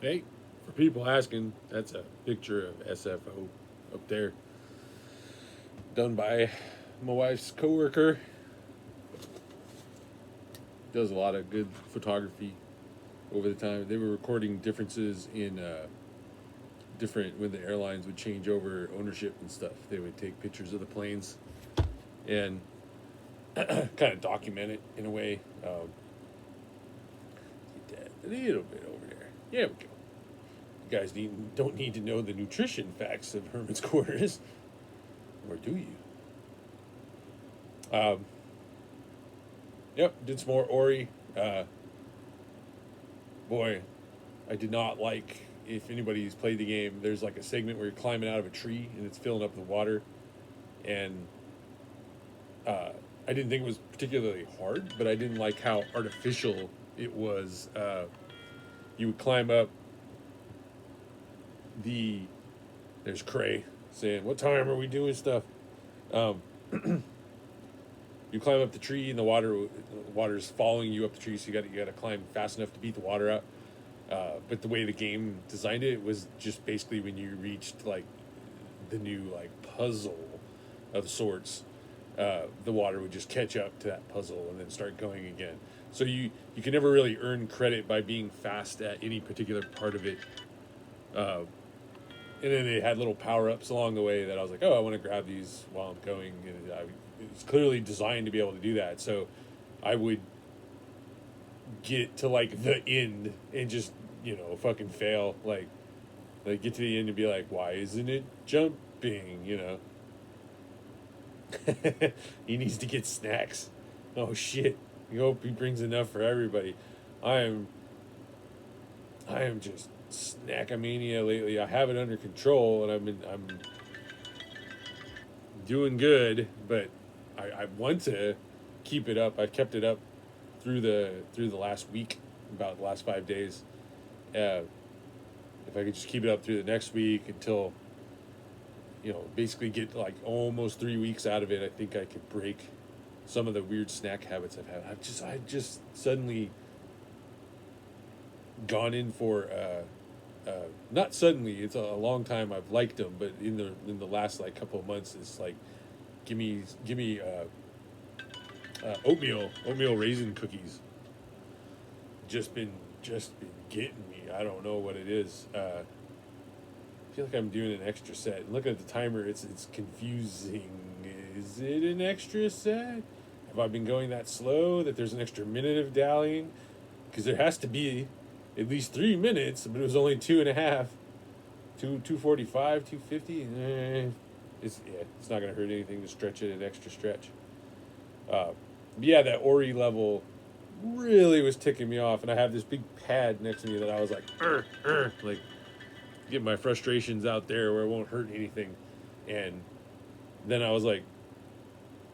Hey, for people asking, that's a picture of SFO up there, done by my wife's coworker. Does a lot of good photography over the time. They were recording differences in different when the airlines would change over ownership and stuff. They would take pictures of the planes and kind of document it in a way. Get that a little bit over there. Yeah, we go. You guys don't need to know the nutrition facts of Hermit's quarters, or do you? Um, yep, did some more Ori. Boy, I did not like. If anybody's played the game, there's like a segment where you're climbing out of a tree and it's filling up with water, and uh, I didn't think it was particularly hard, but I didn't like how artificial it was. You would climb up the. There's Kray saying, "What time are we doing stuff?" Um, you climb up the tree and the water's following you up the tree, so you got to climb fast enough to beat the water out. But the way the game designed it was just basically when you reached like the new like puzzle of sorts, the water would just catch up to that puzzle and then start going again. So you can never really earn credit by being fast at any particular part of it. Uh, and then they had little power ups along the way that I was like, oh, I want to grab these while I'm going. And it's clearly designed to be able to do that. So I would get to like the end and just fucking fail, like get to the end and be like, why isn't it jumping, he needs to get snacks. Oh shit, we hope he brings enough for everybody. I am i am just snackomania lately. I have it under control and I'm doing good, but I want to keep it up. I've kept it up through the last week, about the last 5 days. uh, if I could just keep it up through the next week until basically get like almost 3 weeks out of it, I think I could break some of the weird snack habits I've had. I've just suddenly gone in for not suddenly. It's a long time I've liked them, but in the last like couple of months, it's like give me oatmeal raisin cookies. Just been getting me. I don't know what it is. I feel like I'm doing an extra set. And looking at the timer, it's confusing. Is it an extra set? Have I been going that slow that there's an extra minute of dallying? Because there has to be at least 3 minutes, but it was only 2.5. 2:45, 2:50. It's not gonna hurt anything to stretch it an extra stretch. Uh, yeah, that Ori level really was ticking me off, and I have this big pad next to me that I was like, like get my frustrations out there where it won't hurt anything. And then I was like,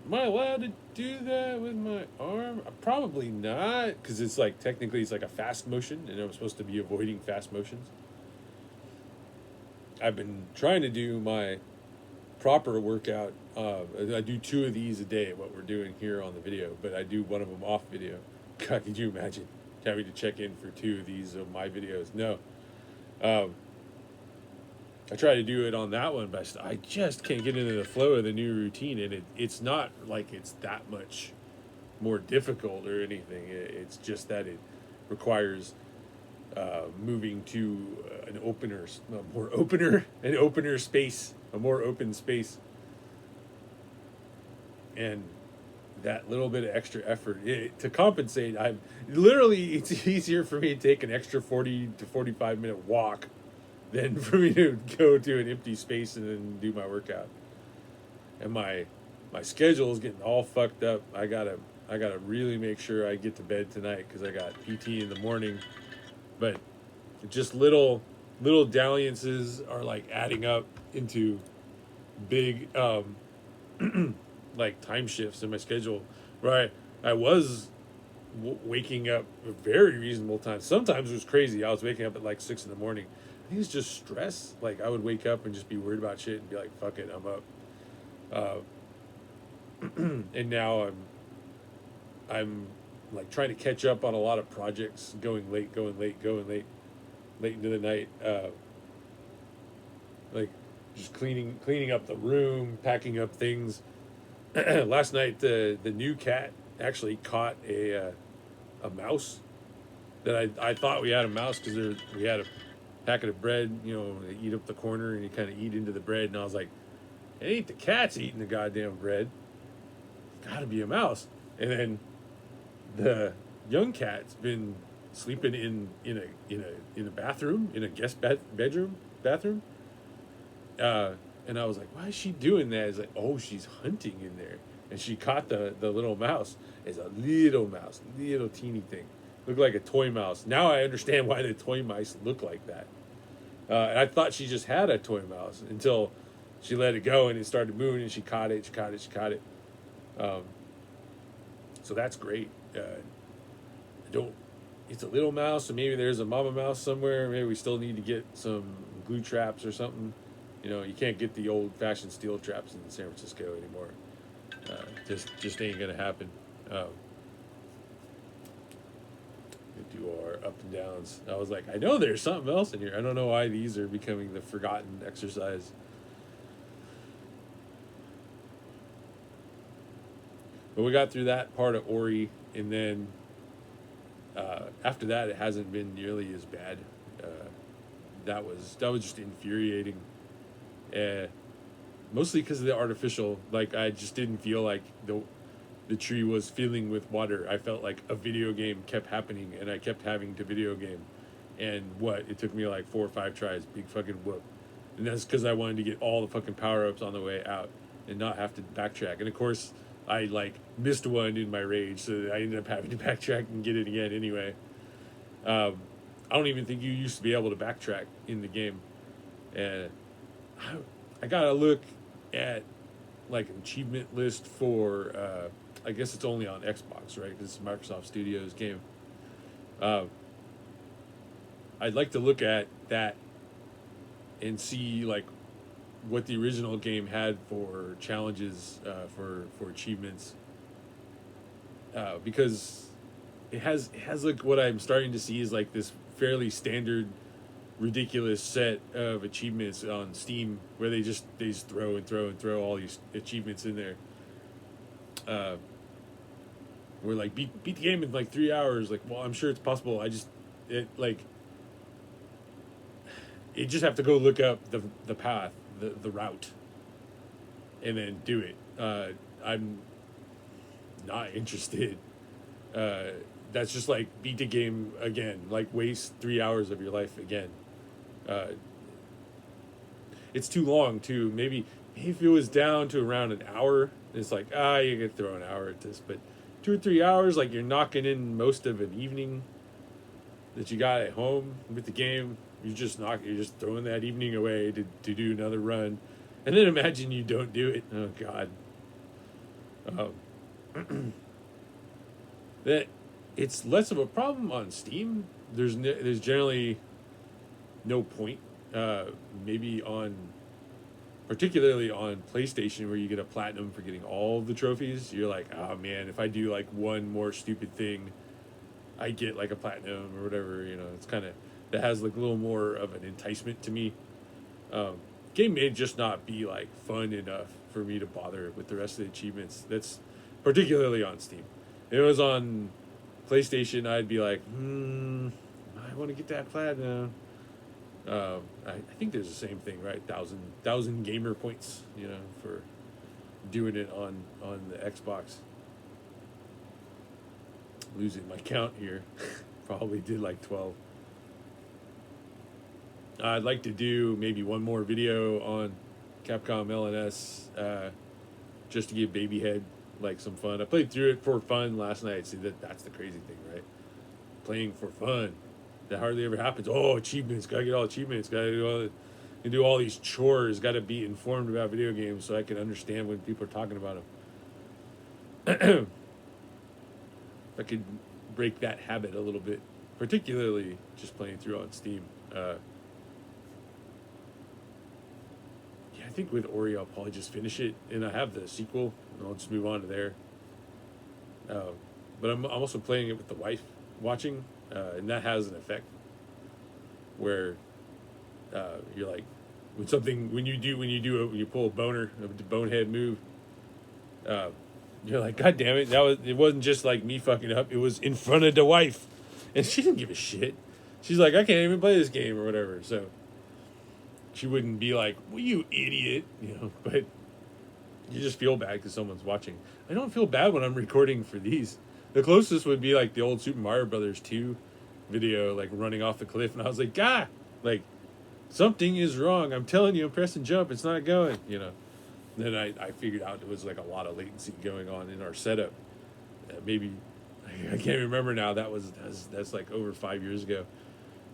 am I allowed to do that with my arm? Probably not, because it's like technically it's like a fast motion, and I'm supposed to be avoiding fast motions. I've been trying to do my proper workout. I do 2 of these a day, what we're doing here on the video, but I do one of them off video. God, could you imagine having to check in for 2 of these of my videos? No. Um, I try to do it on that one, but I just can't get into the flow of the new routine, and it's not like it's that much more difficult or anything. It's just that it requires moving to an opener space, a more open space, and that little bit of extra effort to compensate. I'm literally it's easier for me to take an extra 40 to 45 minute walk than for me to go to an empty space and then do my workout. And my schedule is getting all fucked up. I gotta really make sure I get to bed tonight because I got PT in the morning. But just little dalliances are like adding up into big like time shifts in my schedule. Right, I was waking up a very reasonable time. Sometimes it was crazy. I was waking up at like 6 in the morning. I think it's just stress. Like I would wake up and just be worried about shit and be like, "Fuck it, I'm up." And now I'm like trying to catch up on a lot of projects, going late, going late, going late. late into the night, like just cleaning up the room, packing up things. Last night, the new cat actually caught a mouse that I thought we had a mouse because we had a packet of bread. You know, they eat up the corner and you kind of eat into the bread, and I was like, it ain't the cat's eating the goddamn bread. It's got to be a mouse. And then the young cat's been sleeping in a bathroom, in a bedroom bathroom. And I was like, why is she doing that? It's like, oh, she's hunting in there. And she caught the little mouse. It's a little mouse, little teeny thing. Looked like a toy mouse. Now I understand why the toy mice look like that. And I thought she just had a toy mouse until she let it go and it started moving and she caught it. Um, so that's great. I don't. It's a little mouse, so maybe there's a mama mouse somewhere. Maybe we still need to get some glue traps or something. You know, you can't get the old-fashioned steel traps in San Francisco anymore. Just ain't gonna happen. We do our up and downs. I was like, I know there's something else in here. I don't know why these are becoming the forgotten exercise. But we got through that part of Ori, and then after that, it hasn't been nearly as bad. That was just infuriating. Mostly because of the artificial. Like, I just didn't feel like the tree was filling with water. I felt like a video game kept happening, and I kept having to video game. And it took me like 4 or 5 tries, big fucking whoop. And that's because I wanted to get all the fucking power-ups on the way out and not have to backtrack. And of course, I like missed one in my rage, so I ended up having to backtrack and get it again anyway. I don't even think you used to be able to backtrack in the game. And I gotta look at like an achievement list for I guess it's only on Xbox, right? Because it's a Microsoft Studios game. I'd like to look at that and see like what the original game had for challenges, for achievements, because it has like what I'm starting to see is like this fairly standard ridiculous set of achievements on Steam where they just throw all these achievements in there. We're like beat the game in like 3 hours. Like, well, I'm sure it's possible. You just have to go look up the path, the route, and then do it. I'm not interested. That's just like beat the game again, like waste 3 hours of your life again. It's too long too. Maybe if it was down to around an hour, it's like you could throw an hour at this, but 2 or 3 hours, like you're knocking in most of an evening that you got at home with the game. You're just throwing that evening away to do another run, and then imagine you don't do it. Oh God. That it's less of a problem on Steam. There's generally no point. Maybe particularly on PlayStation, where you get a platinum for getting all the trophies. You're like, oh man, if I do like one more stupid thing, I get like a platinum or whatever. You know, it's kind of that has like a little more of an enticement to me. Game may just not be like fun enough for me to bother with the rest of the achievements. That's particularly on Steam. If it was on PlayStation, I'd be like, I want to get that platinum. I think there's the same thing, right? 1,000 gamer points, you know, for doing it on the Xbox. Losing my count here. Probably did like 12. I'd like to do maybe one more video on Capcom LNS, just to give Babyhead like some fun. I played through it for fun last night. See, that's the crazy thing, right? Playing for fun. That hardly ever happens. Oh, achievements. Gotta get all achievements. Gotta do all these chores. Gotta be informed about video games so I can understand when people are talking about them. If I could break that habit a little bit, particularly just playing through on Steam. I think with Ori, I'll probably just finish it, and I have the sequel, and I'll just move on to there. But I'm also playing it with the wife watching, and that has an effect. where you're like, when you pull a bonehead move, you're like, God damn it, it wasn't just like me fucking up, it was in front of the wife, and she didn't give a shit. She's like, I can't even play this game or whatever. So she wouldn't be like, well, you idiot, but you just feel bad because someone's watching. I don't feel bad when I'm recording for these. The closest would be like the old Super Mario Brothers 2 video, like running off the cliff, and I was like, God, like, something is wrong. I'm telling you, I'm pressing jump, it's not going, Then I figured out it was like a lot of latency going on in our setup. Maybe, I can't remember now, that's like over 5 years ago.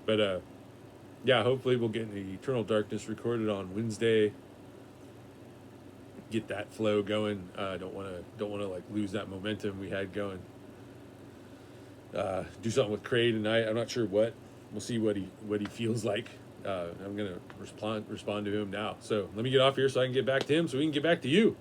But yeah, hopefully we'll get the Eternal Darkness recorded on Wednesday. Get that flow going. Don't want to like lose that momentum we had going. Do something with Kray tonight. I'm not sure what. We'll see what he feels like. I'm gonna respond to him now. So let me get off here so I can get back to him, so we can get back to you.